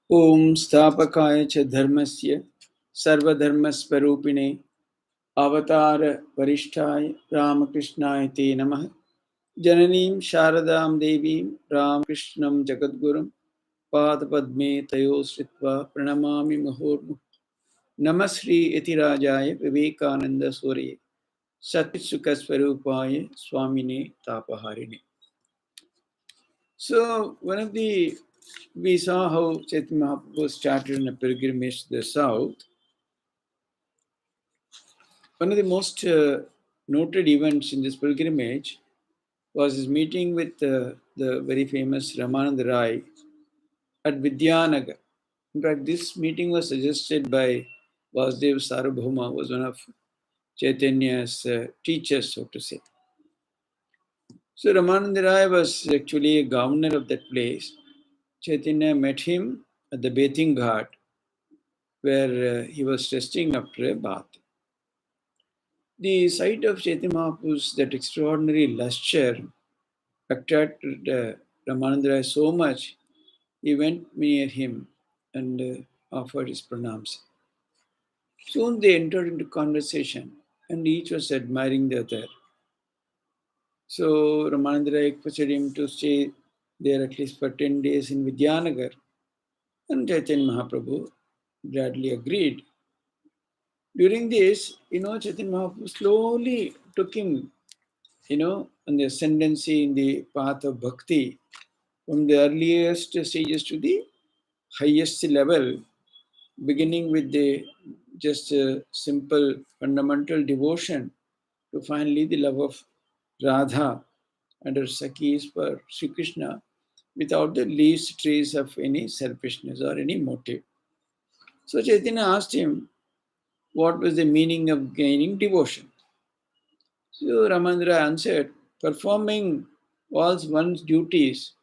Om Stapakaya cha dharmasya sarvadharmasvarupine avatara varishtaya Ramakrishnaya te namah Jananim Sharadam Devim Ramakrishnam Jagadgurum Padapadme Tayo Sritva Pranamami Mahormu Namasri Etirajaya Vivekananda Surya Satsukasvarupaya Swamine Tapaharine. So, we saw how Chaitanya Mahaprabhu started in a pilgrimage to the south. One of the most noted events in this pilgrimage was his meeting with the very famous Ramananda Rai at Vidyanagar. In fact, this meeting was suggested by Vasudev Sarvabhauma, who was one of Chaitanya's teachers, so to say. So Ramananda Rai was actually a governor of that place. Chaitanya met him at the bathing ghat where he was resting after a bath. The sight of Chaitanya Mahaprabhu's that extraordinary lustre attracted Ramananda Rai so much, he went near him and offered his pranams. Soon they entered into conversation and each was admiring the other. So Ramananda Rai requested him to stay there at least for 10 days in Vidyanagar, and Chaitanya Mahaprabhu gladly agreed. During this, Chaitanya Mahaprabhu slowly took him, on the ascendancy in the path of Bhakti, from the earliest stages to the highest level, beginning with the just simple fundamental devotion to finally the love of Radha and her Sakhis for Shri Krishna without the least trace of any selfishness or any motive. So Chaitanya asked him what was the meaning of gaining devotion. So Ramandra answered, performing all one's duties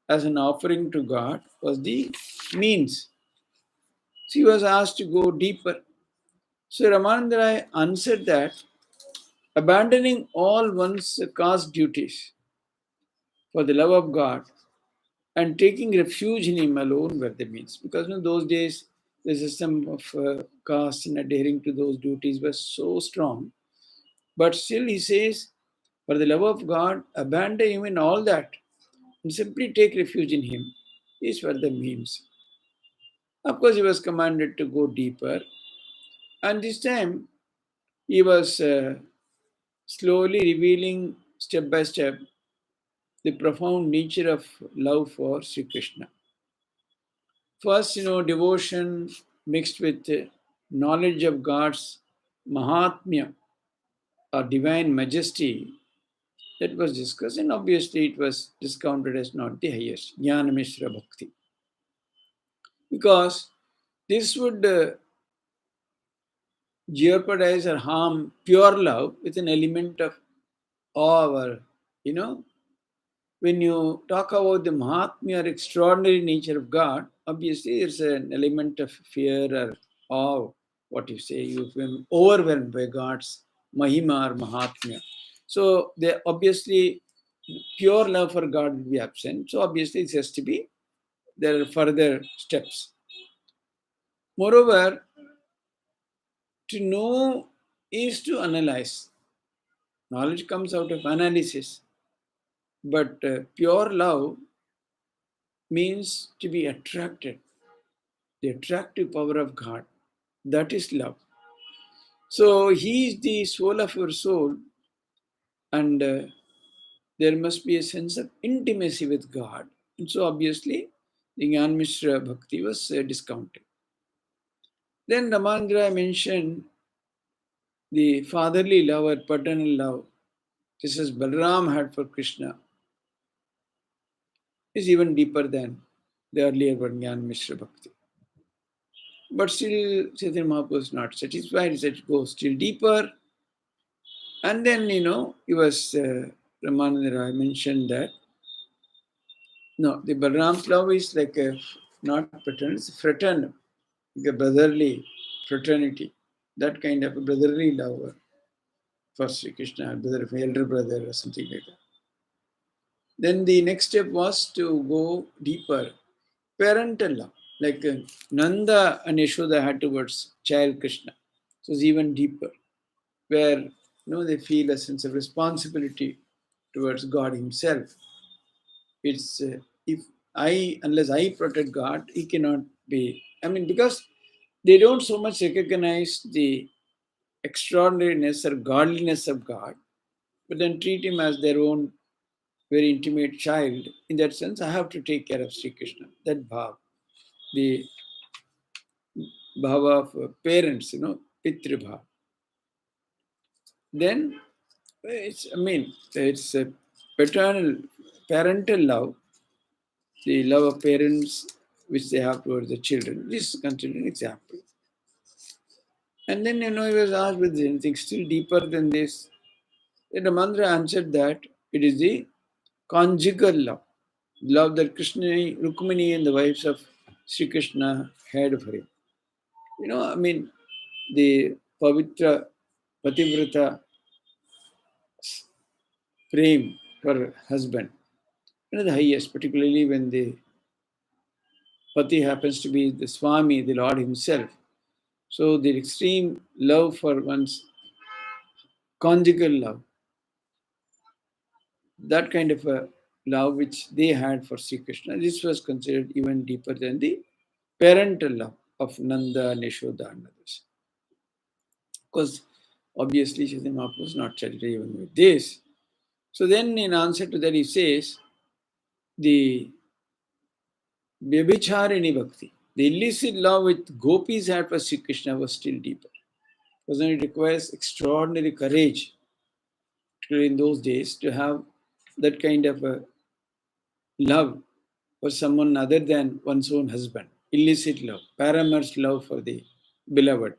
as an offering to God was the means. She was asked to go deeper. So Ramananda answered that abandoning all one's caste duties for the love of God and taking refuge in Him alone were the means. Because in those days, the system of caste and adhering to those duties was so strong. But still, he says, for the love of God, abandon even all that and simply take refuge in Him. These were the means. Of course, he was commanded to go deeper. And this time, he was slowly revealing step by step the profound nature of love for Sri Krishna. First, devotion mixed with knowledge of God's Mahatmya or divine majesty, that was discussed, and obviously it was discounted as not the highest, Jnana Mishra Bhakti. Because this would jeopardize or harm pure love with an element of awe or, when you talk about the Mahatmya or extraordinary nature of God, obviously there's an element of fear or awe, what you say, you've been overwhelmed by God's Mahima or Mahatmya. So there obviously pure love for God will be absent. So obviously it has to be, there are further steps. Moreover, to know is to analyze. Knowledge comes out of analysis. But pure love means to be attracted. The attractive power of God. That is love. So He is the soul of your soul, and there must be a sense of intimacy with God. And so obviously, the Jnana Mishra Bhakti was discounted. Then Ramandra mentioned the fatherly love or paternal love, just as Balram had for Krishna, is even deeper than the earlier one, Jnana Mishra Bhakti. But still, Chaitanya Mahaprabhu was not satisfied. He said, go still deeper. And then, he was, Ramananda Rai mentioned that, no, the Balram's love is like a, not paternal, it's fraternal, like a brotherly fraternity. That kind of a brotherly love for Sri Krishna, elder brother or something like that. Then the next step was to go deeper. Parental love, like Nanda and Yashoda had towards child Krishna. So it's even deeper, where they feel a sense of responsibility towards God Himself. It's if unless I protect God, He cannot be. I mean, because they don't so much recognize the extraordinariness or godliness of God, but then treat Him as their own very intimate child. In that sense, I have to take care of Sri Krishna. That bhav, the bhava of parents, pitri bhav. Then it's a parental love, the love of parents which they have towards the children. This is considered an example. And then, he was asked with anything still deeper than this. Then Ramandra answered that it is the conjugal love, love that Krishna, Rukmini and the wives of Sri Krishna had for him. The Pavitra, Pativrata prem for husband. The highest, particularly when the Pati happens to be the Swami, the Lord Himself. So the extreme love for one's conjugal love, that kind of a love which they had for Sri Krishna, this was considered even deeper than the parental love of Nanda, Yashoda and others. Because obviously Chaitanya Mahaprabhu was not satisfied even with this. So then in answer to that he says, the Vyabhicharini Bhakti, the illicit love which gopis had for Sri Krishna was still deeper. Because then it requires extraordinary courage in those days to have that kind of a love for someone other than one's own husband. Illicit love, paramour's love for the beloved.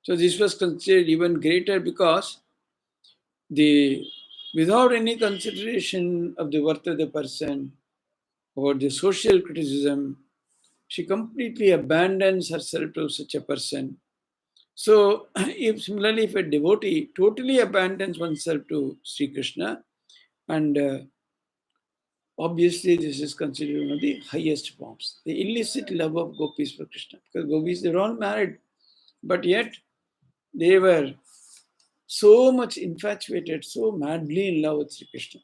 So this was considered even greater because without any consideration of the worth of the person or the social criticism, she completely abandons herself to such a person. So, if a devotee totally abandons oneself to Sri Krishna, and obviously this is considered one of the highest forms, the illicit love of gopis for Krishna. Because gopis, they're all married, but yet they were so much infatuated, so madly in love with Sri Krishna.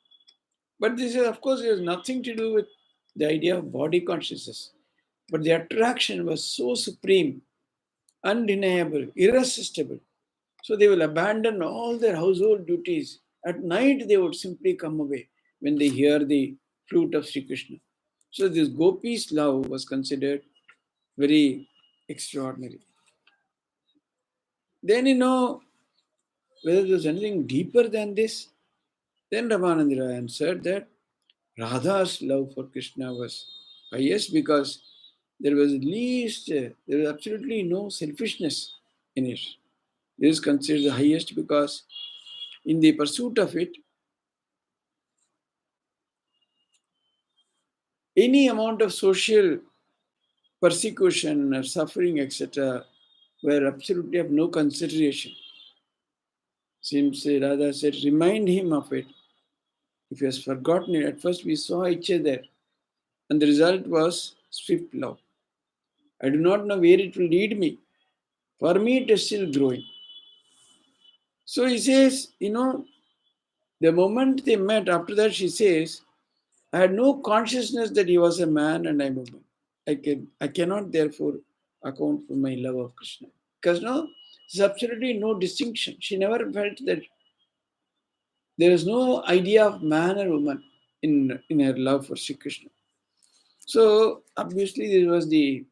But this is, of course, it has nothing to do with the idea of body consciousness. But the attraction was so supreme, undeniable, irresistible. So they will abandon all their household duties. At night, they would simply come away when they hear the flute of Sri Krishna. So this gopis' love was considered very extraordinary. Then, whether there's anything deeper than this, then Ramanandra answered that Radha's love for Krishna was highest because there was there was absolutely no selfishness in it. This is considered the highest because in the pursuit of it, any amount of social persecution or suffering, etc., were absolutely of no consideration. Since Radha said, remind him of it. If he has forgotten it, at first we saw each other, and the result was swift love. I do not know where it will lead me. For me, it is still growing. So he says, the moment they met, after that she says, I had no consciousness that he was a man and I'm a woman. I cannot therefore account for my love of Krishna. Because there's absolutely no distinction. She never felt that there is no idea of man or woman in her love for Sri Krishna. So obviously this was the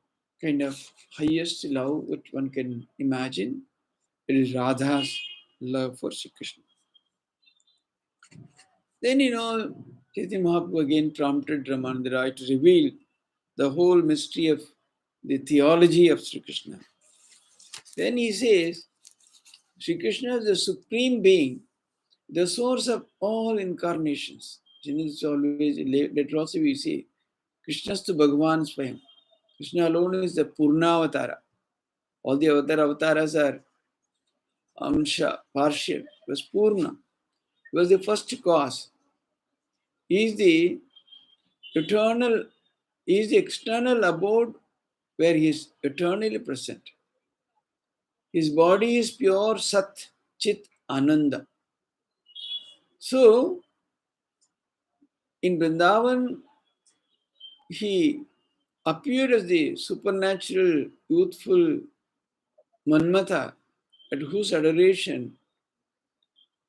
kind of highest love that one can imagine. It is Radha's love for Sri Krishna. Then, Chaitanya Mahaprabhu again prompted Ramananda to reveal the whole mystery of the theology of Sri Krishna. Then he says, Sri Krishna is the supreme being, the source of all incarnations. It's always, later also we say, Krishnastu Bhagavan Swayam. Krishna alone is the Purnavatara. All the avatars are Amsha, partial. It was Purna. It was the first cause. He is the eternal, he is the external abode where he is eternally present. His body is pure Sat, Chit, Ananda. So, in Brindavan, he appeared as the supernatural, youthful Manmatha, at whose adoration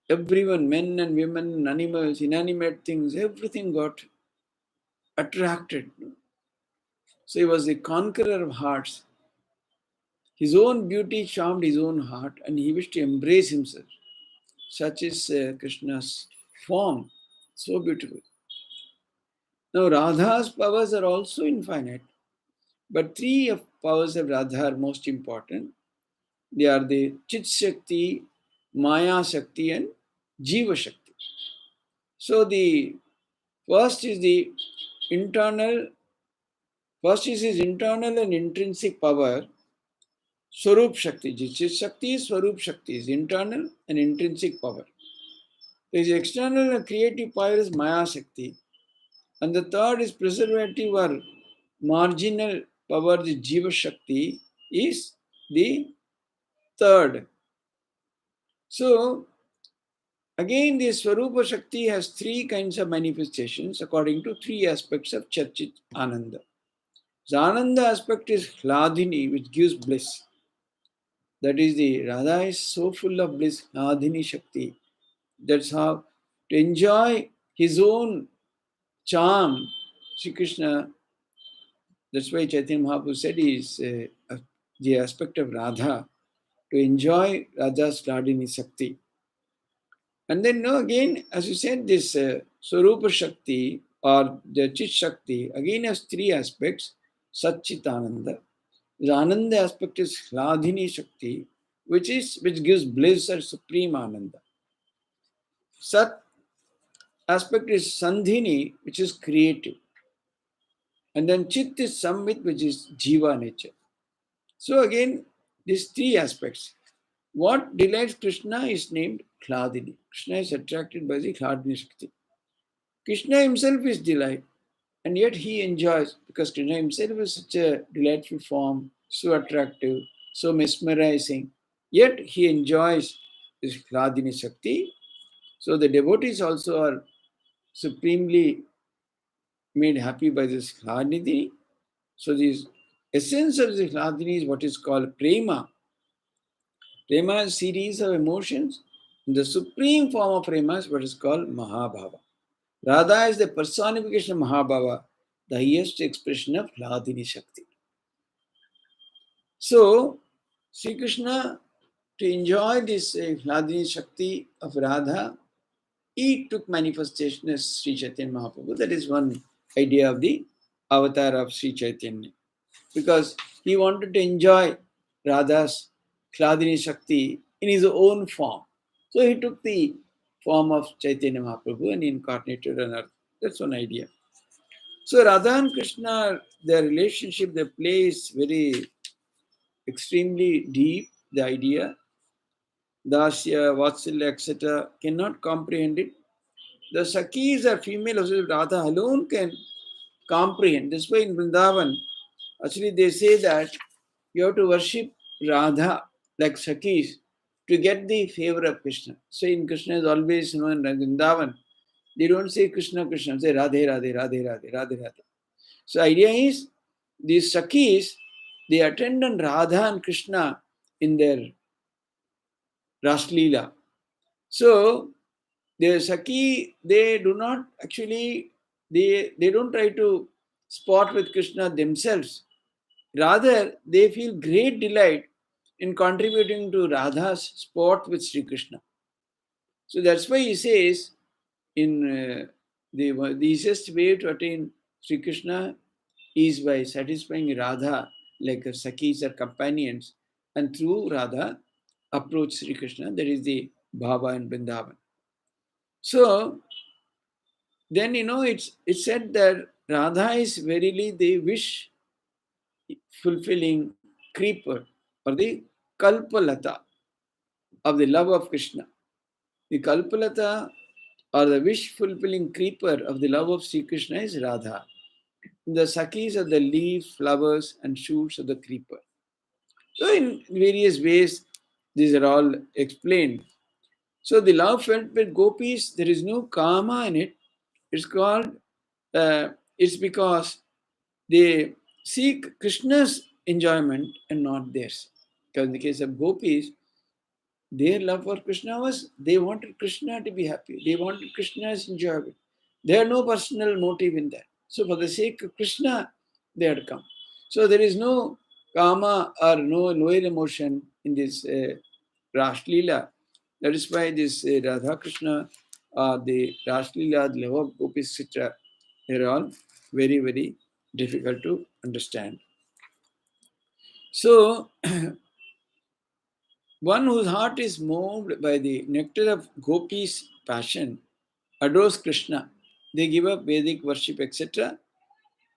everyone, men and women, animals, inanimate things, everything got attracted. So he was the conqueror of hearts. His own beauty charmed his own heart and he wished to embrace himself. Such is Krishna's form. So beautiful. Now Radha's powers are also infinite, but three of powers of Radha are most important. They are the Chit Shakti, Maya Shakti and Jiva Shakti. So the first is the internal, first is his internal and intrinsic power, Swarup Shakti. Chit Shakti is Swarup Shakti, is internal and intrinsic power. His external and creative power is Maya Shakti. And the third is preservative or marginal power, the Jiva Shakti, is the third. So, again, the Swarupa Shakti has three kinds of manifestations according to three aspects of Charchit Ananda. The Ananda aspect is Hladini, which gives bliss. That is, the Radha is so full of bliss, Hladini Shakti. That's how to enjoy his own charm, Shri Krishna. That's why Chaitanya Mahaprabhu said is the aspect of Radha, to enjoy Radha's Hladini Shakti. And then, no, again, as you said, this Swarupa Shakti or the Chit Shakti again has three aspects, Satchitananda. The Ananda aspect is Hladini Shakti, which gives bliss or supreme Ananda. Sat aspect is Sandhini, which is creative. And then Chit is Samvit, which is Jiva nature. So again, these three aspects. What delights Krishna is named Hladini. Krishna is attracted by the Hladini Shakti. Krishna himself is delight, and yet he enjoys, because Krishna himself is such a delightful form, so attractive, so mesmerizing, yet he enjoys this Hladini Shakti. So the devotees also are supremely made happy by this Hladini. So the essence of this Hladini is what is called Prema. Prema is a series of emotions. The supreme form of Prema is what is called Mahabhava. Radha is the personification of Mahabhava, the highest expression of Hladini Shakti. So, Sri Krishna, to enjoy this Hladini Shakti of Radha, he took manifestation as Sri Chaitanya Mahaprabhu. That is one idea of the avatar of Sri Chaitanya. Because he wanted to enjoy Radha's Hladini Shakti in his own form. So he took the form of Chaitanya Mahaprabhu and incarnated on earth. That's one idea. So Radha and Krishna, their relationship, their play is very extremely deep, the idea. Dasya, Vatsalya, etc. cannot comprehend it. The Sakhis are female houses, Radha alone can comprehend. This way in Brindavan, actually they say that you have to worship Radha like Sakhis to get the favor of Krishna. So in Krishna is always known as Vrindavan. They don't say Krishna, Krishna, say Radhe, Radhe, Radhe, Radhe, Radhe, Radhe. So idea is these Sakhis, they attend on Radha and Krishna in their Raslila. So the Sakhi, they do not actually, they don't try to sport with Krishna themselves. Rather, they feel great delight in contributing to Radha's sport with Sri Krishna. So that's why he says, in the easiest way to attain Sri Krishna is by satisfying Radha like her Sakhis or companions, and through Radha approach Sri Krishna. That is the Bhava and Vrindavan. So then it's said that Radha is verily the wish fulfilling creeper or the Kalpalata of the love of Krishna. The Kalpalata or the wish-fulfilling creeper of the love of Sri Krishna is Radha. The Sakhis are the leaves, flowers, and shoots of the creeper. So, in various ways, these are all explained. So, the love felt with gopis, there is no karma in it. It's called, it's because they seek Krishna's enjoyment and not theirs. Because in the case of gopis, their love for Krishna was they wanted Krishna to be happy. They wanted Krishna's enjoyment. They had no personal motive in that. So for the sake of Krishna, they had come. So there is no karma or no lower emotion in this Ras Leela. That is why this Radha Krishna, the Ras Leela, the love of gopis, etc., they are all very, very difficult to understand. So one whose heart is moved by the nectar of gopis' passion adores Krishna. They give up Vedic worship, etc.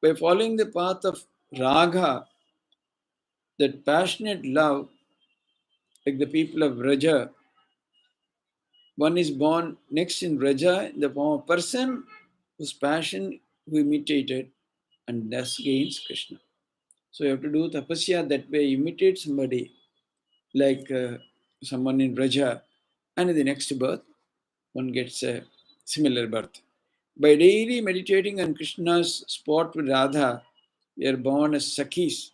By following the path of raga, that passionate love, like the people of Raja, one is born next in Raja in the form of person whose passion who imitated and thus gains Krishna. So you have to do tapasya that way, imitate somebody like someone in Raja, and in the next birth, one gets a similar birth. By daily meditating on Krishna's spot with Radha, we are born as Sakhis.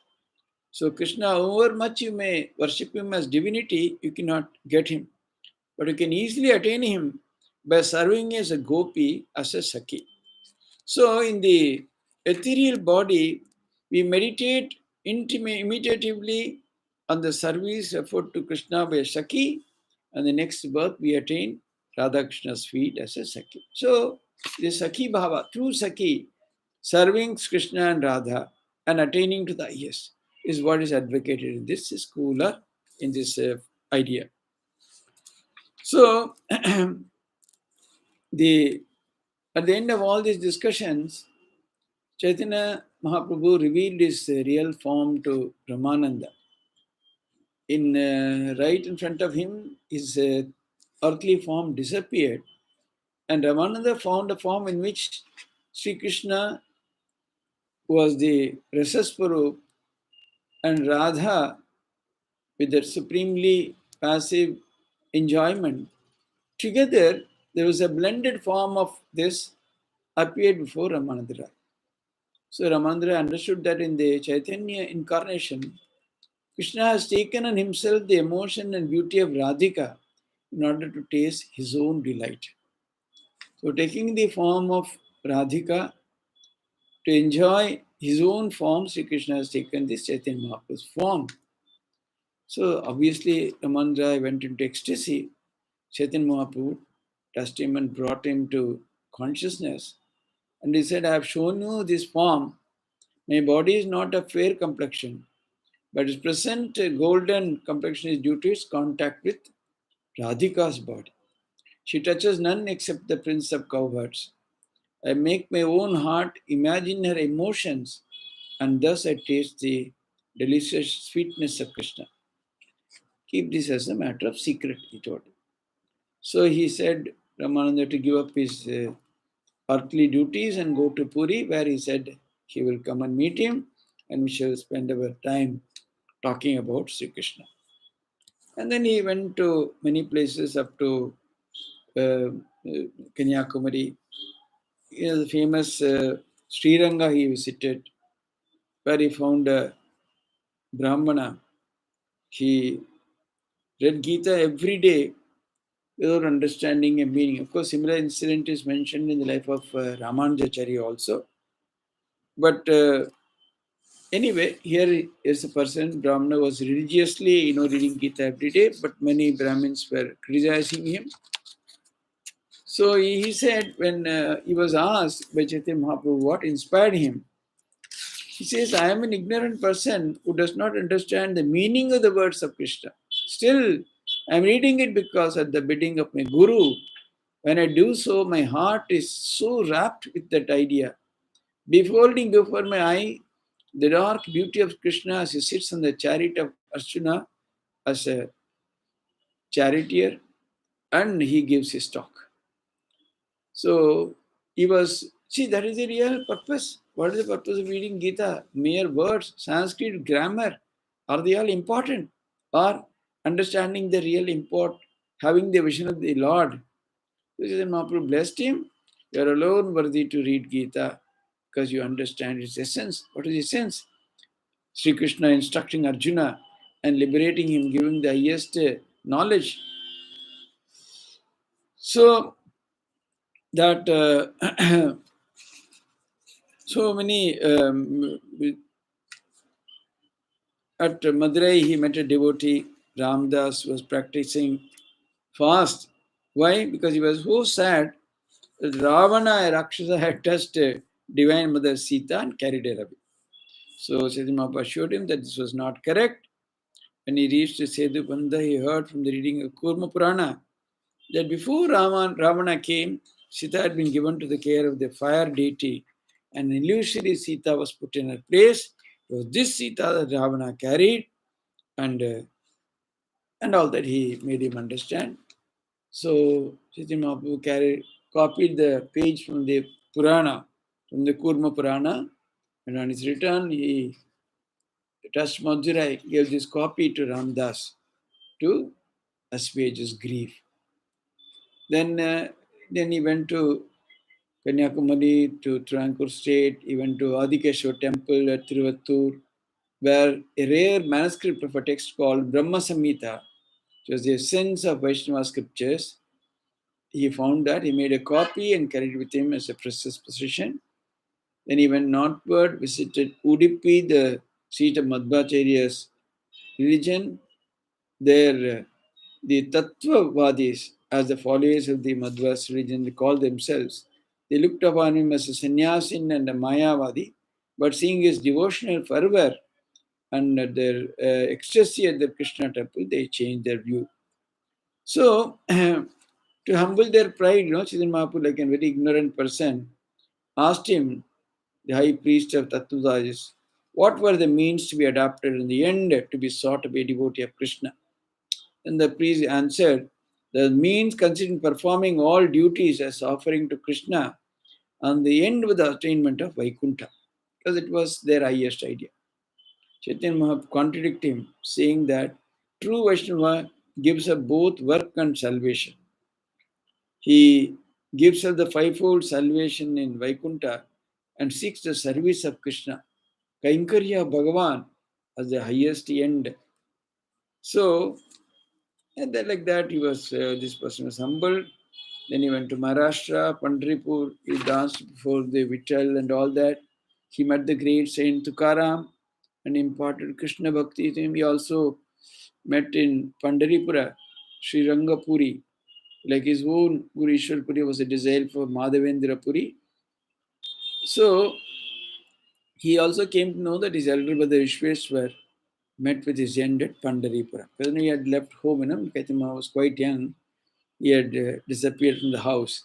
So Krishna, however much you may worship him as divinity, you cannot get him. But you can easily attain him by serving as a gopi, as a Sakhi. So in the ethereal body, we meditate imitatively on the service effort to Krishna by Sakhi, and the next birth we attain Radha Krishna's feet as a Sakhi. So the Sakhi Bhava, through Sakhi, serving Krishna and Radha and attaining to the highest is what is advocated in this school or in this idea. So the at the end of all these discussions, Chaitanya Mahaprabhu revealed his real form to Ramananda. Right in front of him, his earthly form disappeared, and Ramananda found a form in which Sri Krishna was the Rasaswarup and Radha, with that supremely passive enjoyment. Together, there was a blended form of this appeared before Ramananda. So Ramananda understood that in the Chaitanya incarnation, Krishna has taken on himself the emotion and beauty of Radhika in order to taste his own delight. So taking the form of Radhika to enjoy his own form, Sri Krishna has taken this Chaitanya Mahaprabhu's form. So obviously Ramananda went into ecstasy. Chaitanya Mahaprabhu touched him and brought him to consciousness. And he said, I have shown you this form. My body is not of fair complexion, but its present golden complexion is due to its contact with Radhika's body. She touches none except the prince of cowherds. I make my own heart imagine her emotions, and thus I taste the delicious sweetness of Krishna. Keep this as a matter of secret, he told him. So he said, Ramananda, to give up his earthly duties and go to Puri, where he said he will come and meet him, and we shall spend our time talking about Sri Krishna. And then he went to many places up to Kanyakumari. The famous Sriranga he visited, where he found a Brahmana. He read Gita every day without understanding a meaning. Of course, similar incident is mentioned in the life of Ramanujacharya also. But anyway, here is a person, Brahmana was religiously, reading Gita every day, but many Brahmins were criticizing him. So he said, when he was asked by Chaitanya Mahaprabhu what inspired him, he says, I am an ignorant person who does not understand the meaning of the words of Krishna. Still, I am reading it because at the bidding of my Guru, when I do so, my heart is so wrapped with that idea. Beholding before my eye the dark beauty of Krishna as he sits on the chariot of Arjuna as a charioteer, and he gives his talk. So he was, see, that is the real purpose. What is the purpose of reading Gita? Mere words, Sanskrit, grammar, are they all important? Or understanding the real import, having the vision of the Lord? Chaitanya Mahaprabhu blessed him. You are alone worthy to read Gita because you understand its essence. What is its essence? Shri Krishna instructing Arjuna and liberating him, giving the highest knowledge. So that so many at Madurai he met a devotee. Ramdas was practicing fast. Why? Because he was so sad that Ravana, a Rakshasa, had touched Divine Mother Sita and carried her away. So Chaitanya Mahaprabhu assured him that this was not correct. When he reached Sedu Bandha, he heard from the reading of Kurma Purana that before Ravana came, Sita had been given to the care of the fire deity, and illusory Sita was put in her place. It was this Sita that Ravana carried, and all that he made him understand. So Chaitanya Mahaprabhu copied the page from the Purana, from the Kurma Purana, and on his return, he touched Madurai, gave this copy to Ramdas to assuage his grief. Then he went to Kanyakumari, to Trankur state. He went to Adikeshwar temple at Tiruvattur, where a rare manuscript of a text called Brahma Samhita, which was the essence of Vaishnava scriptures, he found that. He made a copy and carried it with him as a precious possession. Then he went northward, visited Udupi, the seat of Madhvacharya's religion. There, the Tattvavadis, as the followers of the Madhva's religion, they call themselves, they looked upon him as a sannyasin and a Mayavadi, but seeing his devotional fervor and their ecstasy at the Krishna temple, they changed their view. So, to humble their pride, Chaitanya Mahaprabhu, like a very ignorant person, asked him, the high priest of Tattvavadis, what were the means to be adopted in the end to be sought to be a devotee of Krishna? And the priest answered, the means consist in performing all duties as offering to Krishna, and the end with the attainment of Vaikuntha, because it was their highest idea. Chaitanya Mahaprabhu contradicted him, saying that true Vaishnava gives up both work and salvation. He gives up the fivefold salvation in Vaikuntha and seeks the service of Krishna, Kainkarya Bhagavan, as the highest end. So, and then like that, this person was humbled. Then he went to Maharashtra, Pandharpur. He danced before the Vittal and all that. He met the great Saint Tukaram and imparted Krishna Bhakti to him. He also met in Pandharipura, Sri Rangapuri. Like his own Guru Ishwar Puri was a disciple for Madhavendra Puri. So he also came to know that his elder brother Vishweshwar met with his end at Pandharipura. Because he had left home, Chaitanya was quite young. He had disappeared from the house.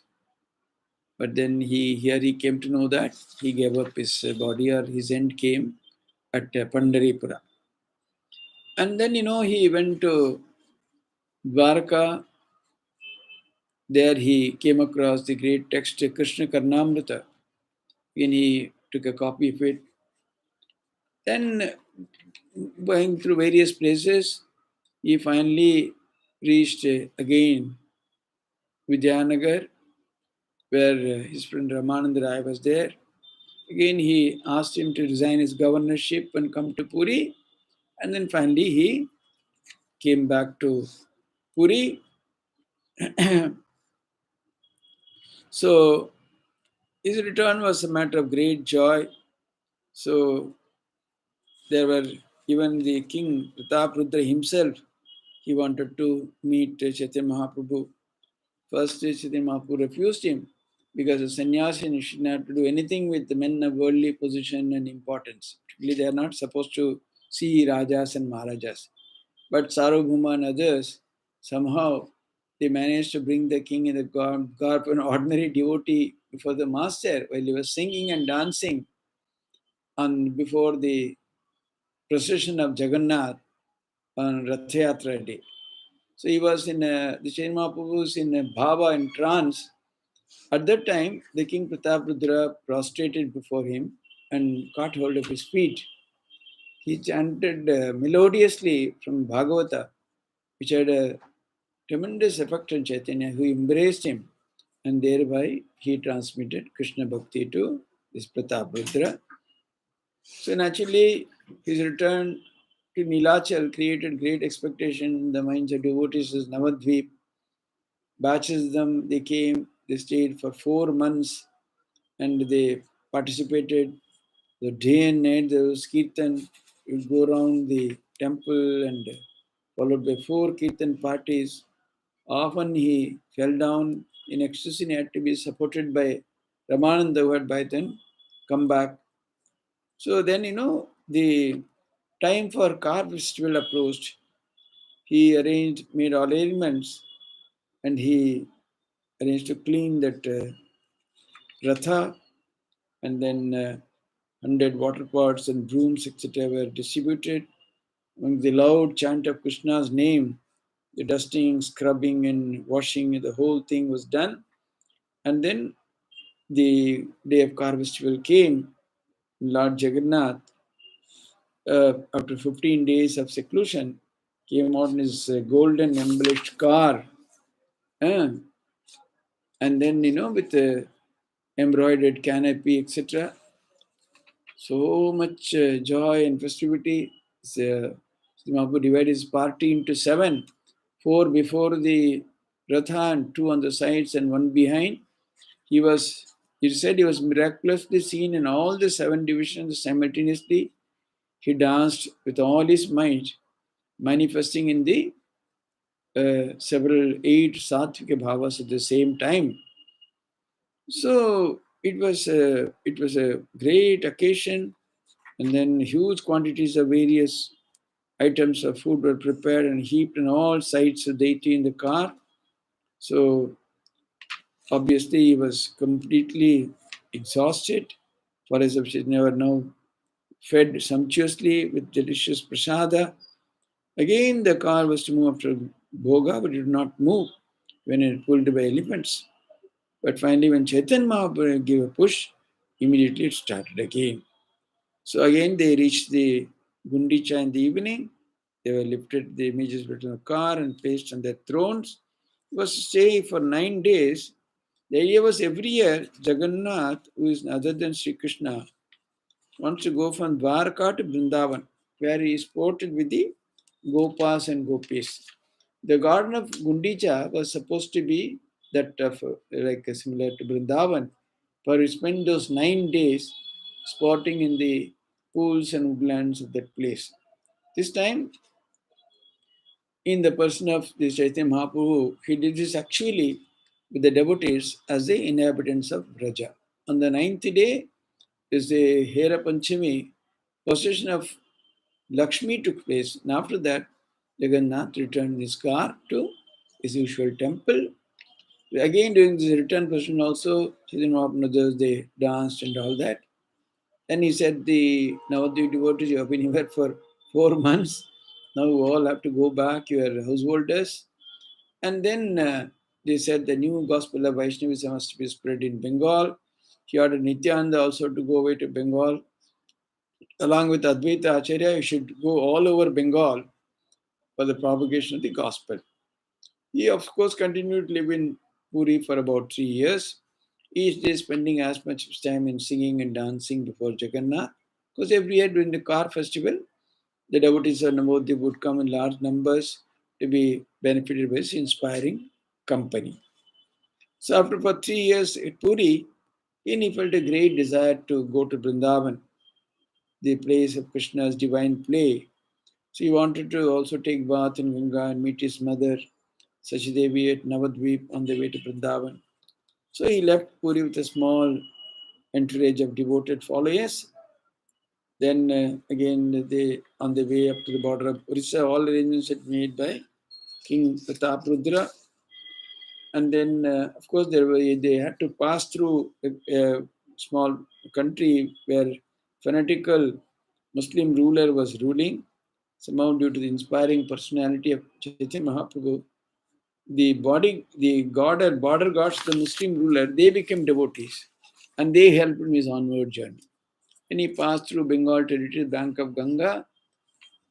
But then here he came to know that he gave up his body, or his end came at Pandharipura. And then, he went to Dwarka. There he came across the great text Krishna Karnamrita. And he took a copy of it. Then, going through various places, he finally reached again Vidyanagar, where his friend Ramananda Rai was there. Again, he asked him to resign his governorship and come to Puri. And then finally, he came back to Puri. So, his return was a matter of great joy. So, there were even the king, Prataprudra himself, he wanted to meet Chaitanya Mahaprabhu. First, Chaitanya Mahaprabhu refused him because a sannyasi should not have to do anything with the men of worldly position and importance. Particularly, they are not supposed to see Rajas and Maharajas. But Sarvabhauma and others, somehow, they managed to bring the king in the garb of an ordinary devotee before the master while he was singing and dancing before the procession of Jagannath on Rath Yatra day. So he was the Chaitanya Mahaprabhu was in a bhava, in trance, At that time, the king Prataprudra prostrated before him and caught hold of his feet. He chanted melodiously from Bhagavata, which had a tremendous effect on Chaitanya, who embraced him, and thereby he transmitted Krishna Bhakti to this Prataprudra. So naturally, his return to Nilachal created great expectation in the minds of devotees of Navadvip. Batches of them, they came, they stayed for 4 months and they participated. The day and night there was kirtan. You go around the temple and followed by 4 kirtan parties. Often he fell down in ecstasy and had to be supported by Ramananda, who had by then come back. So then, the time for car festival approached. He made all arrangements, and he arranged to clean that ratha, and then 100 water pots and brooms, etc., were distributed. Among the loud chant of Krishna's name, the dusting, scrubbing, and washing, the whole thing was done. And then the day of car festival came. Lord Jagannath, after 15 days of seclusion, came out in his golden embellished car. uh, and then, with the embroidered canopy, etc. So much joy and festivity. Sri Mahaprabhu divided his party into 7, 4 before the Ratha and 2 on the sides and 1 behind. He said he was miraculously seen in all the 7 divisions simultaneously. He danced with all his might, manifesting in the several 8 sattvika bhavas at the same time. So it was a great occasion, and then huge quantities of various items of food were prepared and heaped on all sides of deity in the car. So obviously he was completely exhausted, for as if she never now fed sumptuously with delicious prasada. Again the car was to move after Bhoga, but it did not move when it pulled by elephants. But finally, when Chaitanya Mahaprabhu gave a push, immediately it started again. So again, they reached the Gundicha in the evening. They were lifted, the images were in the car and placed on their thrones. It was to stay for 9 days. The idea was every year, Jagannath, who is other than Shri Krishna, wants to go from Dwarka to Brindavan, where he is ported with the Gopas and Gopis. The garden of Gundicha was supposed to be that of similar to Brindavan, for he spent those 9 days sporting in the pools and woodlands of that place. This time, in the person of the Chaitanya Mahaprabhu, he did this actually with the devotees as the inhabitants of Braja. On the 9th day is the Hera Panchami, possession of Lakshmi took place, and after that, Jagannath returned his car to his usual temple. Again, during this return procession, also, Chaitanya Mahaprabhu, they danced and all that. Then he said, now the devotees, you have been here for 4 months. Now you all have to go back, your householders. And then they said the new gospel of Vaishnavism must be spread in Bengal. He ordered Nityananda also to go away to Bengal. Along with Advaita Acharya, you should go all over Bengal for the propagation of the gospel. He, of course, continued to live in Puri for about 3 years, each day spending as much time in singing and dancing before Jagannath. Because every year during the car festival, the devotees of Navadvip would come in large numbers to be benefited by his inspiring company. So after for 3 years at Puri, he felt a great desire to go to Brindavan, the place of Krishna's divine play. So he wanted to also take bath in Ganga and meet his mother, Sachidevi, at Navadvip on the way to Brindavan. So he left Puri with a small entourage of devoted followers. Then again, they on the way up to the border of Orissa, all arrangements had made by King Prataprudra. And then, of course, they had to pass through a small country where fanatical Muslim ruler was ruling. Somehow, due to the inspiring personality of Chaitanya Mahaprabhu, the god or border gods, the Muslim ruler, they became devotees and they helped him his onward journey. When he passed through Bengal territory, bank of Ganga,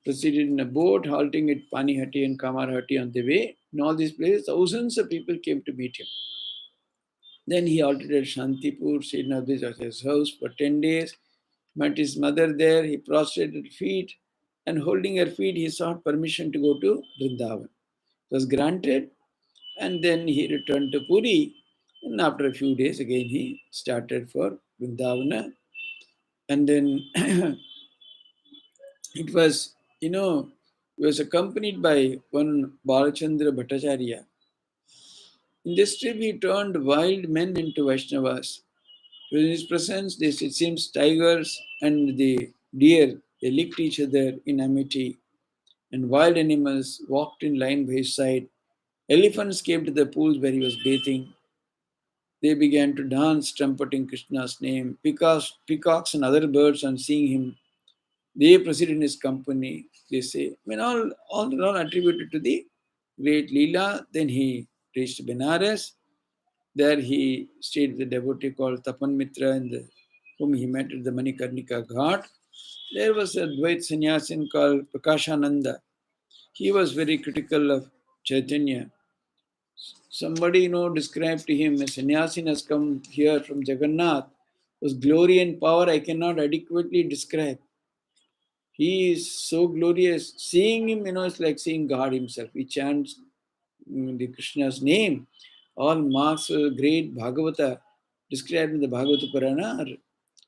proceeded in a boat, halting at Panihati and Kamarhati on the way. In all these places, thousands of people came to meet him. Then he halted at Shantipur, stayed in his house for 10 days, met his mother there, he prostrated her feet, and holding her feet, he sought permission to go to Brindavan. It was granted, and then he returned to Puri, and after a few days, again he started for Vrindavana. And then it was, he was accompanied by one Balachandra Bhattacharya. In this trip, he turned wild men into Vaishnavas. In his presence, it seems tigers and the deer, they licked each other in amity, and wild animals walked in line by his side. Elephants came to the pools where he was bathing. They began to dance, trumpeting Krishna's name. Peacocks and other birds, on seeing him, they proceeded in his company. They say, all attributed to the great Leela. Then he reached Benares. There he stayed with a devotee called Tapan Mitra, whom he met at the Manikarnika Ghat. There was a Dvait sannyasin called Prakashananda. He was very critical of Chaitanya. Somebody, described to him, a sannyasin has come here from Jagannath, whose glory and power I cannot adequately describe. He is so glorious. Seeing him, it's like seeing God himself. He chants the Krishna's name. All marks of great Bhagavata described in the Bhagavata Purana are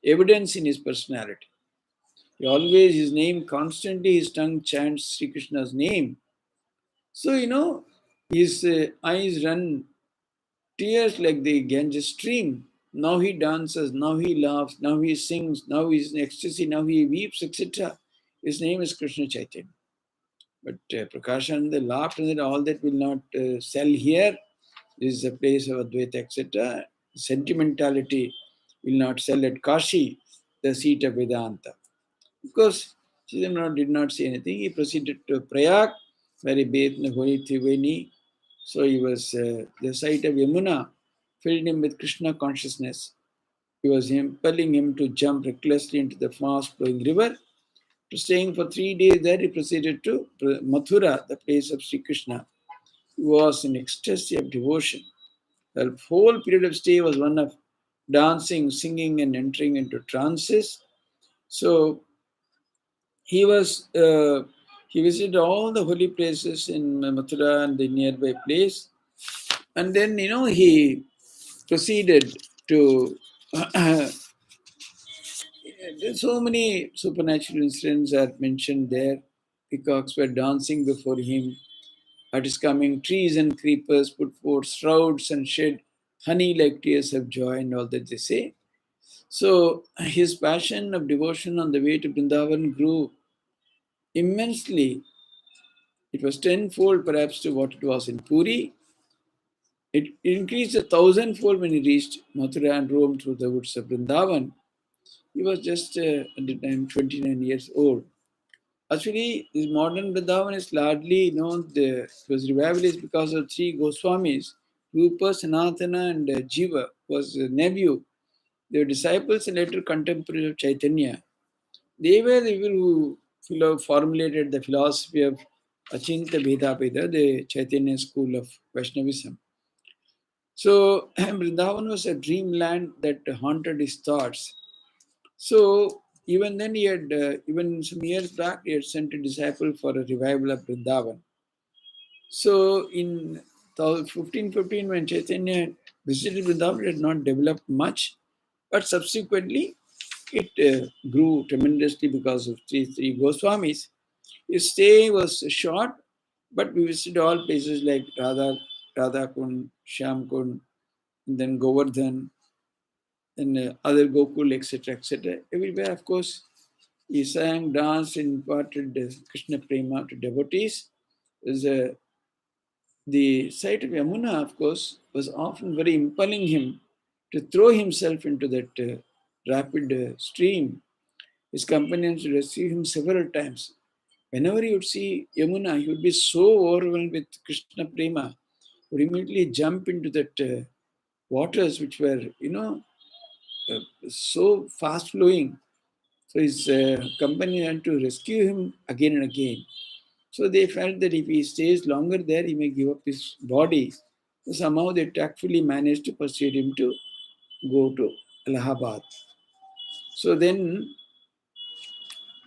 evidence in his personality. He always, his name, constantly his tongue chants Sri Krishna's name. So, his eyes run tears like the Ganges stream. Now he dances, now he laughs, now he sings, now he is in ecstasy, now he weeps, etc. His name is Krishna Chaitanya. But Prakashananda laughed and said, all that will not sell here. This is a place of Advaita, etc. Sentimentality will not sell at Kashi, the seat of Vedanta. Of course, Chaitanya did not say anything. He proceeded to Prayag, where he bathed in the holy Triveni. So he was, the sight of Yamuna filled him with Krishna consciousness. He was impelling him to jump recklessly into the fast flowing river. Staying for 3 days there, he proceeded to Mathura, the place of Sri Krishna. He was in ecstasy of devotion. The whole period of stay was one of dancing, singing, and entering into trances. So he visited all the holy places in Mathura and the nearby place, and then he proceeded to. There's so many supernatural incidents are mentioned there. Peacocks were dancing before him. At his coming, trees and creepers put forth shrouds and shed honey like tears of joy, and all that they say. So his passion of devotion on the way to Brindavan grew immensely. It was tenfold perhaps to what it was in Puri. It increased 1,000-fold when he reached Mathura and roamed through the woods of Brindavan. He was just at the time 29 years old. Actually, this modern Vrindavan is largely known. It was revivalized because of three Goswamis, Rupa, Sanatana, and Jiva, was a nephew. They were disciples and later contemporaries of Chaitanya. They were the people who formulated the philosophy of Achinta Bheda, the Chaitanya school of Vaishnavism. So Vrindavan was a dreamland that haunted his thoughts. So even then he had, even some years back, he had sent a disciple for a revival of Vrindavan. So in 1515, when Chaitanya visited Vrindavan, it had not developed much, but subsequently it grew tremendously because of three Goswamis. His stay was short, but we visited all places like Radha Kund, Shyam Kund, and then Govardhan, and other Gokul, etc., etc. Everywhere, of course, he sang, danced, and imparted Krishna Prema to devotees. The sight of Yamuna, of course, was often very impelling him to throw himself into that rapid stream. His companions would rescue him several times. Whenever he would see Yamuna, he would be so overwhelmed with Krishna Prema. would immediately jump into that waters which were, so fast flowing. So his company had to rescue him again and again. So they felt that if he stays longer there, he may give up his body. So somehow they tactfully managed to persuade him to go to Allahabad. So then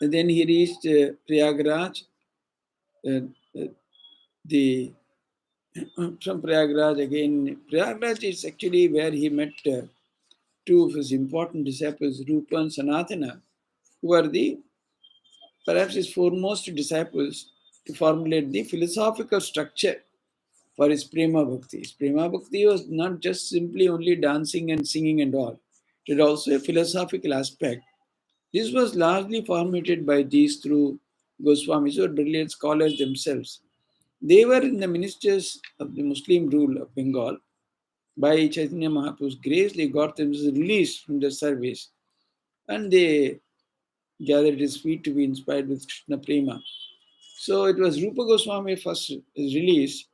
he reached Prayagraj. Uh, uh, the From Prayagraj again. Prayagraj is actually where he met two of his important disciples, Rupa and Sanatana, who are perhaps his foremost disciples to formulate the philosophical structure for his Prema Bhakti. His Prema Bhakti was not just simply only dancing and singing and all. It had also a philosophical aspect. This was largely formulated by these through Goswamis, or brilliant scholars themselves. They were in the ministers of the Muslim rule of Bengal. By Chaitanya Mahaprabhu's grace, they got themselves released from their service and they gathered at his feet to be inspired with Krishna Prema. So it was Rupa Goswami first released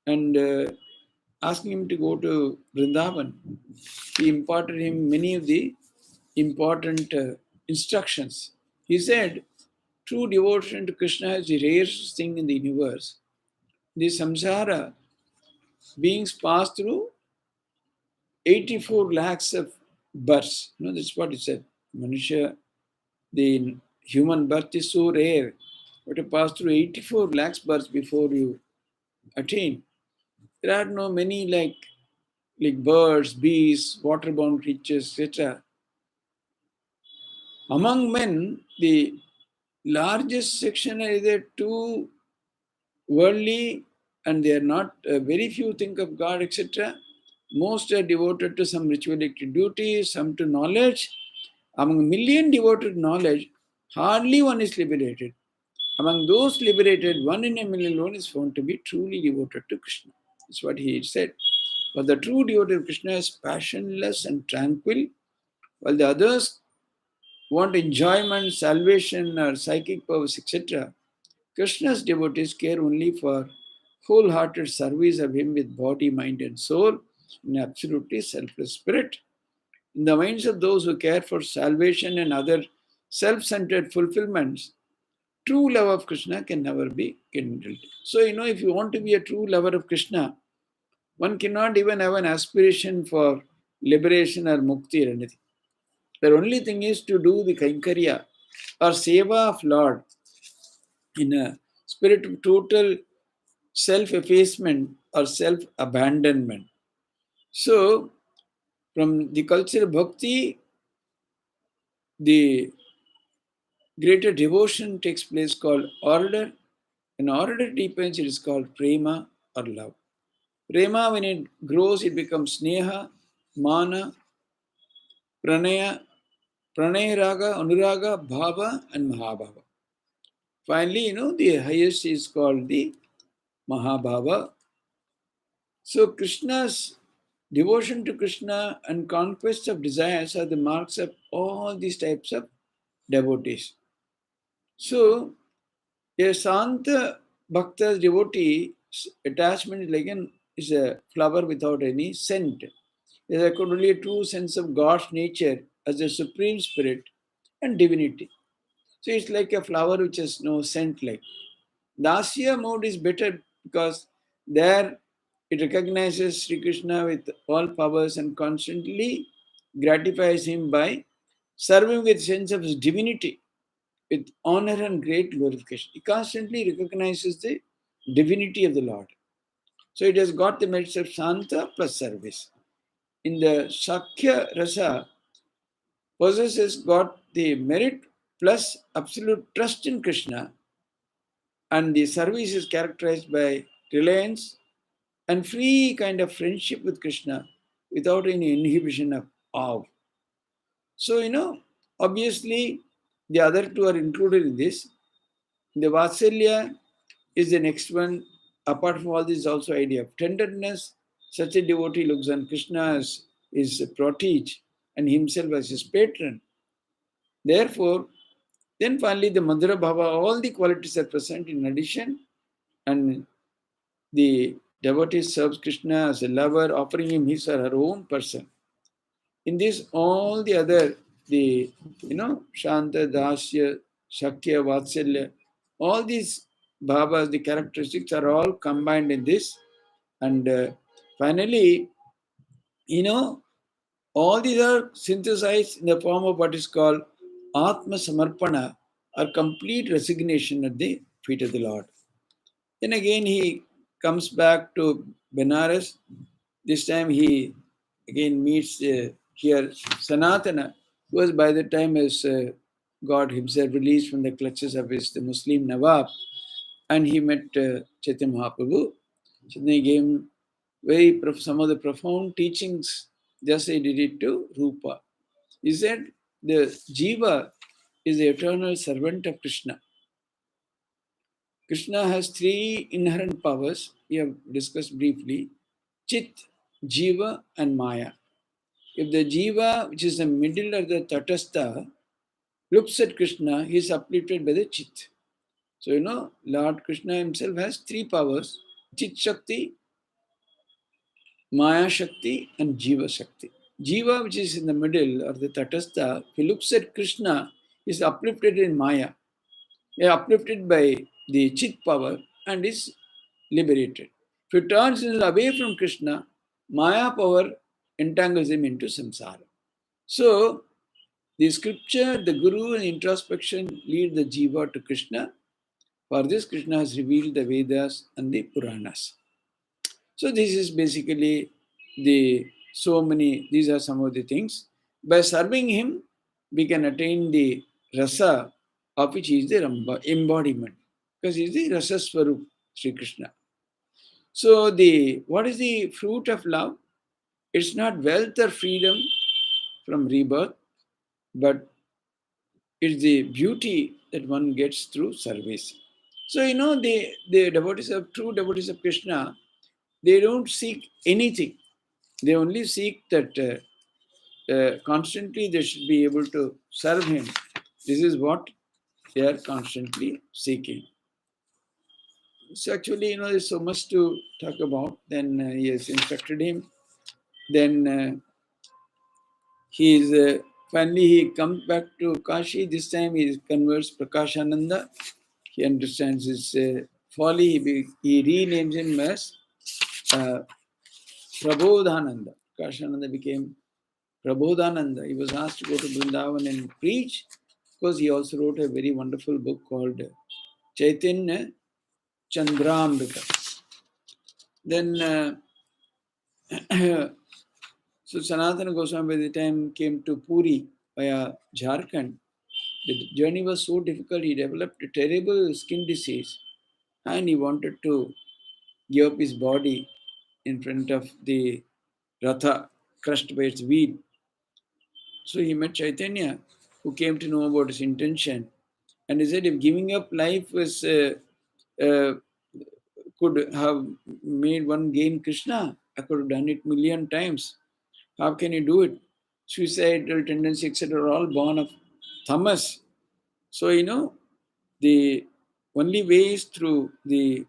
and asking him to go to Brindavan. He imparted him many of the important instructions. He said, true devotion to Krishna is the rarest thing in the universe. The samsara beings pass through 84 lakhs of births. That's what he said. Manushya, the human birth is so rare. But to pass through 84 lakhs births before you attain. There are no many like birds, bees, waterborne creatures, etc. Among men, the largest section are either too worldly and they are not, very few think of God, etc. Most are devoted to some ritualistic duties, some to knowledge. Among a million devoted to knowledge, hardly one is liberated. Among those liberated, 1 in a million alone is found to be truly devoted to Krishna. That's what he said. But the true devotee of Krishna is passionless and tranquil, while the others want enjoyment, salvation, or psychic powers, etc. Krishna's devotees care only for wholehearted service of him with body, mind, and soul in absolutely selfless spirit. In the minds of those who care for salvation and other self-centered fulfillments, true love of Krishna can never be kindled. So, if you want to be a true lover of Krishna, one cannot even have an aspiration for liberation or mukti or anything. The only thing is to do the kaikarya or seva of Lord in a spirit of total self-effacement or self-abandonment. So, from the culture of bhakti, the greater devotion takes place called order. When order deepens, it is called prema or love. Prema, when it grows, it becomes sneha, mana, pranaya, raga, anuraga, bhava, and mahabhava. Finally, the highest is called the mahabhava. So Krishna's devotion to Krishna and conquest of desires are the marks of all these types of devotees. So a Santa Bhakta's devotee attachment is a flower without any scent. There could only a true sense of God's nature as the supreme spirit and divinity. So it's like a flower which has no scent like. Dasya mode is better because there it recognizes Sri Krishna with all powers and constantly gratifies him by serving with sense of his divinity, with honor and great glorification. He constantly recognizes the divinity of the Lord. So it has got the merits of Shanta plus service. In the Sakya Rasa, possesses got the merit plus absolute trust in Krishna, and the service is characterized by reliance and free kind of friendship with Krishna without any inhibition of awe. So, obviously the other two are included in this. The Vatsalya is the next one. Apart from all this, also idea of tenderness. Such a devotee looks on Krishna as his protege and himself as his patron. Therefore, then finally the Madhura Bhava, all the qualities are present in addition, and the devotee serves Krishna as a lover, offering him his or her own person. In this, all the other, Shanta, Dasya, Shakya, Vatsalya, all these bhavas, the characteristics are all combined in this. And finally, all these are synthesized in the form of what is called Atma Samarpana, or complete resignation at the feet of the Lord. Then again he comes back to Benares. This time he again meets here Sanatana, who was by the time has got himself released from the clutches of the Muslim Nawab, and he met Chaitanya Mahaprabhu. Chaitanya gave him some of the profound teachings, just he did it to Rupa. He said the Jiva is the eternal servant of Krishna. Krishna has three inherent powers, we have discussed briefly: Chit, Jiva, and Maya. If the Jiva, which is the middle of the Tatastha, looks at Krishna, he is uplifted by the Chit. So, Lord Krishna himself has three powers: Chit Shakti, Maya Shakti, and Jiva Shakti. Jiva, which is in the middle, or the Tatastha, if he looks at Krishna, is uplifted in Maya. He is uplifted by the Chit power and is liberated. If he turns away from Krishna, Maya power entangles him into samsara. So, the scripture, the Guru, and introspection lead the Jiva to Krishna. For this, Krishna has revealed the Vedas and the Puranas. So, this is basically these are some of the things. By serving him, we can attain the rasa, of which he is the embodiment, because he is the rasa swarup, Shri Krishna. So, what is the fruit of love? It's not wealth or freedom from rebirth, but it's the beauty that one gets through service. So, the true devotees of Krishna, they don't seek anything. They only seek that constantly they should be able to serve him. This is what they are constantly seeking. So actually, there's so much to talk about. Then he has instructed him. Then finally he comes back to Kashi. This time he converts Prakashananda. He understands his folly. He renames him as Prabodhananda. Prakashananda became Prabodhananda. He was asked to go to Brindavan and preach, because he also wrote a very wonderful book called Chaitanya Chandramrita. Then, so Sanatana Goswami, by the time came to Puri via Jharkhand, the journey was so difficult, he developed a terrible skin disease, and he wanted to give up his body in front of the Ratha, crushed by its wheel. So he met Chaitanya, who came to know about his intention. And he said, if giving up life could have made one gain Krishna, I could have done it million times. How can you do it? Suicidal tendency, etc., are all born of tamas. So, the only way is through the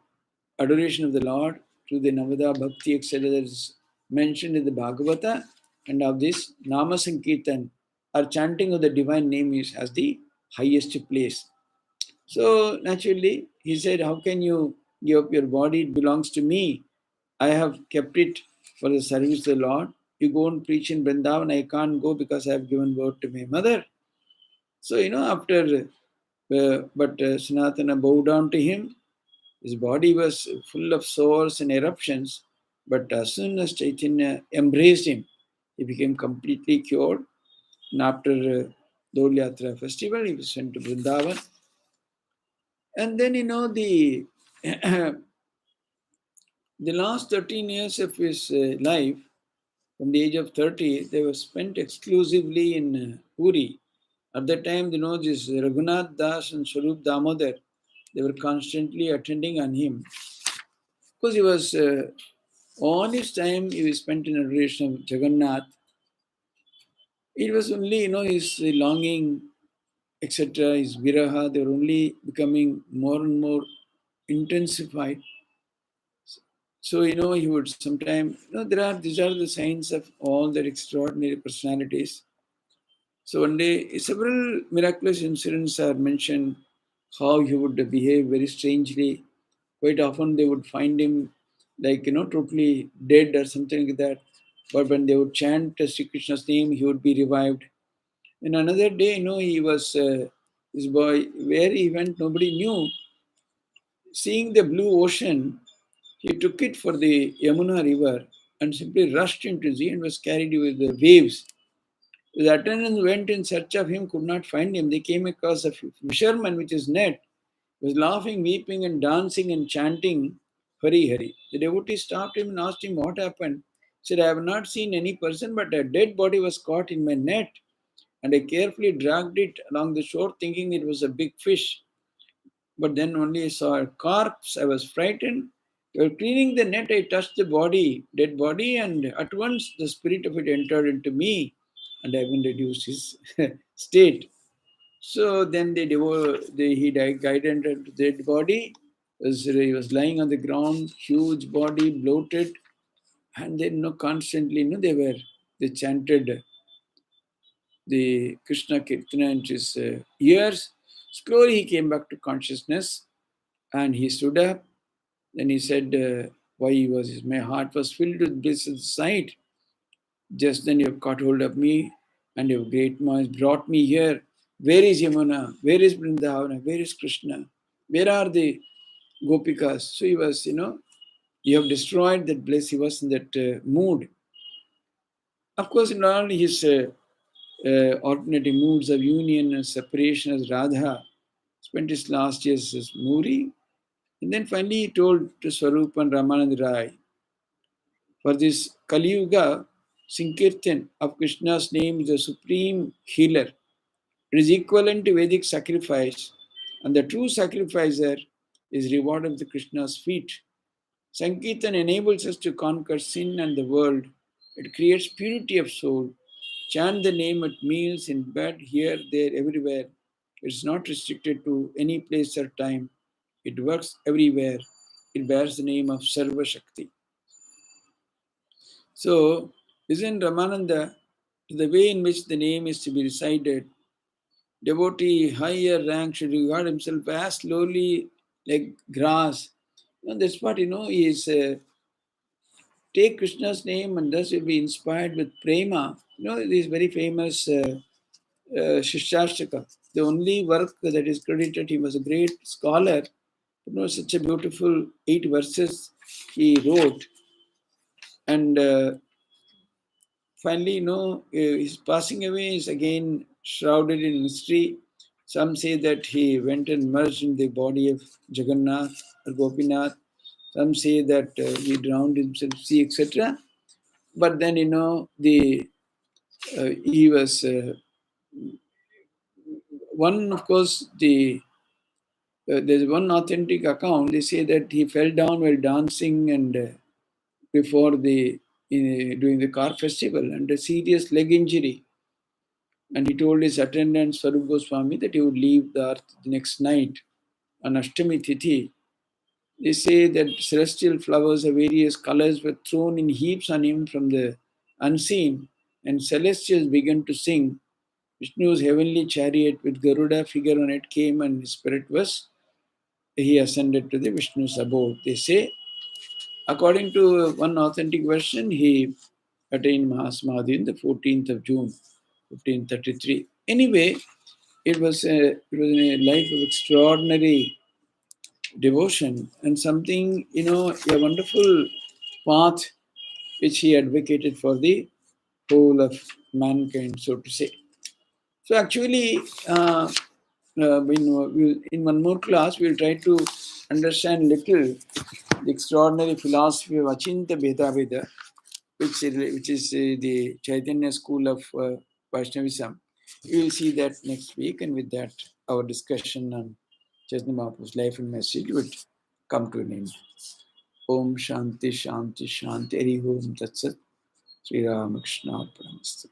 adoration of the Lord, through the Navada Bhakti, etc., that is mentioned in the Bhagavata, and of this Nama Sankirtan, or chanting of the divine name, has the highest place. So naturally, he said, how can you give up your body? It belongs to me. I have kept it for the service of the Lord. You go and preach in Brindavan. I can't go because I have given birth to my mother. So, but Sanatana bowed down to him. His body was full of sores and eruptions. But as soon as Chaitanya embraced him, he became completely cured. And after Dol Yatra festival, he was sent to Brindavan. And then, the the last 13 years of his life, from the age of 30, they were spent exclusively in Puri. At that time, this Raghunath Das and Swarup Damodar, they were constantly attending on him. Because he was, all his time he was spent in adoration of Jagannath. It was only, his longing, etc., his viraha, they were only becoming more and more intensified. So, he would sometimes, these are the signs of all their extraordinary personalities. So one day, several miraculous incidents are mentioned, how he would behave very strangely. Quite often they would find him like, totally dead or something like that. But when they would chant Sri Krishna's name, he would be revived. And another day, he was, his boy, where he went, nobody knew. Seeing the blue ocean, he took it for the Yamuna river and simply rushed into the sea and was carried with the waves. The attendants went in search of him, could not find him. They came across a fisherman with his net, was laughing, weeping, and dancing and chanting Hari Hari. The devotee stopped him and asked him what happened. He said, I have not seen any person, but a dead body was caught in my net, and I carefully dragged it along the shore, thinking it was a big fish. But then only I saw a corpse. I was frightened. While cleaning the net, I touched the body, dead body, and at once the spirit of it entered into me, and I even reduced his state. So then he guided into the dead body. He was lying on the ground, huge body, bloated, and then constantly, they chanted the Krishna Kirtana into his ears. Slowly he came back to consciousness and he stood up. Then he said, why he was, my heart was filled with bliss at the sight. Just then you have caught hold of me and your great mind brought me here. Where is Yamuna? Where is Brindavan? Where is Krishna? Where are the Gopikas? So he was, you have destroyed that bliss. He was in that mood. Of course, in all his alternative moods of union and separation as Radha, spent his last years as Muri. And then finally he told to Swarup and Ramanand Rai, for this Kali Yuga, Sankirtan of Krishna's name is the supreme healer. It is equivalent to Vedic sacrifice, and the true sacrificer is rewarded with Krishna's feet. Sankirtan enables us to conquer sin and the world. It creates purity of soul. Chant the name at meals, in bed, here, there, everywhere. It's not restricted to any place or time. It works everywhere. It bears the name of Sarva Shakti. So, listen, Ramananda, to the way in which the name is to be recited. Devotee, higher rank should regard himself as lowly like grass. That's what, he is. Take Krishna's name and thus you'll be inspired with prema. This very famous Shishashtaka. The only work that is credited, he was a great scholar. Such a beautiful 8 verses he wrote. And finally, his passing away is again shrouded in mystery. Some say that he went and merged in the body of Jagannath or Gopinath. Some say that he drowned himself, sea, etc. But then, he was one, of course, there's one authentic account. They say that he fell down while dancing and before during the car festival and a serious leg injury. And he told his attendant Swarup Goswami that he would leave the earth the next night on Ashtami Tithi. They say that celestial flowers of various colors were thrown in heaps on him from the unseen, and celestials began to sing. Vishnu's heavenly chariot with Garuda figure on it came, and his spirit he ascended to the Vishnu's abode. They say, according to one authentic version, he attained Mahasamadhi on the 14th of June, 1533. Anyway, it was a life of extraordinary devotion and something, a wonderful path which he advocated for the whole of mankind, so to say. So actually, in one more class, we'll try to understand little the extraordinary philosophy of Achinta Bheda Veda, which is the Chaitanya school of Vaishnavism. We will see that next week, and with that, our discussion on Chaitanya Mahaprabhu's life and message would come to an end. Om Shanti Shanti Shanti Hari Om Tat Sat Sri Ramakrishna Arpanamastu.